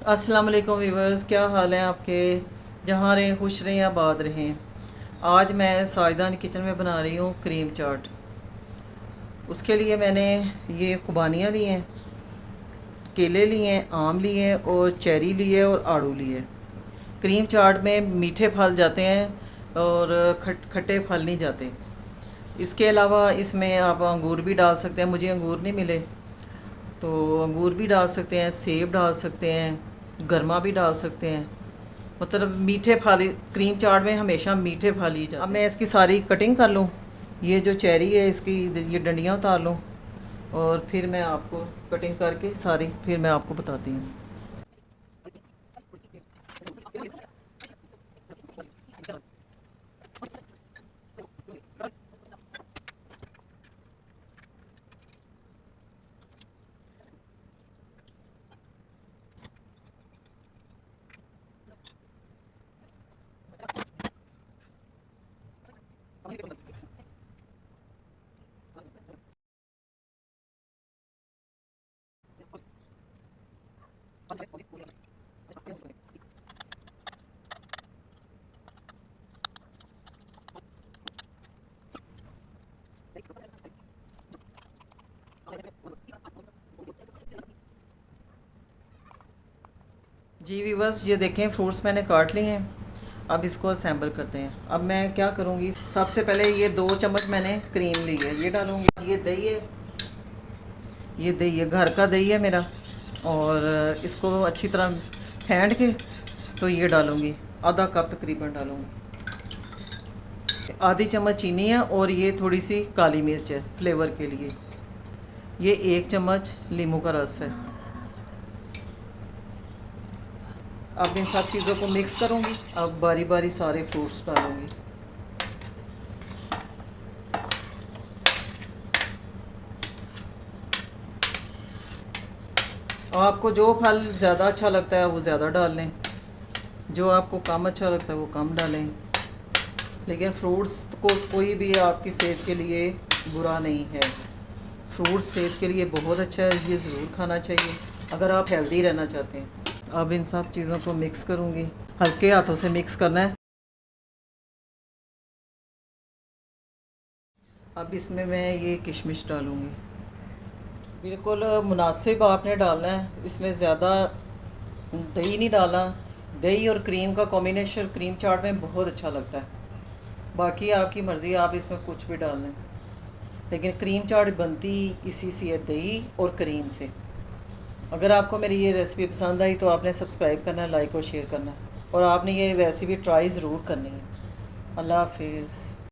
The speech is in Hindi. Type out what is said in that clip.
अस्सलाम वालेकुम वीवर्स, क्या हाल है आपके। जहाँ रहें खुश रहें आबाद रहें। आज मैं साजदान किचन में बना रही हूँ क्रीम चाट। उसके लिए मैंने ये खुबानियाँ ली हैं, केले लिए हैं, आम लिए हैं और चेरी लिए और आड़ू लिए। क्रीम चाट में मीठे फल जाते हैं और खट्टे फल नहीं जाते। इसके अलावा इसमें आप अंगूर भी डाल सकते हैं, मुझे अंगूर नहीं मिले तो अंगूर भी डाल सकते हैं, सेब डाल सकते हैं, गरमा भी डाल सकते हैं। मतलब मीठे फल क्रीम चाट में हमेशा मीठे फल ही जाते। अब मैं इसकी सारी कटिंग कर लूँ। ये जो चेरी है इसकी ये डंडियाँ उतार लूँ और फिर मैं आपको कटिंग करके सारी फिर मैं आपको बताती हूँ। जी वीवर्स, ये देखें फ्रूट्स मैंने काट लिए हैं। अब इसको असेंबल करते हैं। अब मैं क्या करूँगी, सबसे पहले ये 2 चम्मच मैंने क्रीम ली है, ये डालूँगी। ये दही है, ये दही है, घर का दही है मेरा। और इसको अच्छी तरह फेंट के तो ये डालूँगी, आधा कप तकरीबन डालूँगी। आधी चम्मच चीनी है और ये थोड़ी सी काली मिर्च है फ्लेवर के लिए। ये 1 चम्मच नींबू का रस है। अब इन सब चीज़ों को मिक्स करूँगी। अब बारी बारी सारे फ्रूट्स डालूँगी। आपको जो फल ज़्यादा अच्छा लगता है वो ज़्यादा डाल लें, जो आपको कम अच्छा लगता है वो कम डालें। लेकिन फ्रूट्स को कोई भी आपकी सेहत के लिए बुरा नहीं है। फ्रूट्स सेहत के लिए बहुत अच्छा है, ये ज़रूर खाना चाहिए अगर आप हेल्दी रहना चाहते हैं। अब इन सब चीज़ों को मिक्स करूँगी, हल्के हाथों से मिक्स करना है। अब इसमें मैं ये किशमिश डालूँगी। बिल्कुल मुनासिब आपने डालना है, इसमें ज़्यादा दही नहीं डालना। दही और क्रीम का कॉम्बिनेशन क्रीम चाट में बहुत अच्छा लगता है। बाकी आपकी मर्ज़ी, आप इसमें कुछ भी डाल लें, लेकिन क्रीम चाट बनती इसी से है, दही और क्रीम से। अगर आपको मेरी ये रेसिपी पसंद आई तो आपने सब्सक्राइब करना है, लाइक और शेयर करना है, और आपने ये रेसिपी ट्राई ज़रूर करनी है। अल्लाह हाफिज़।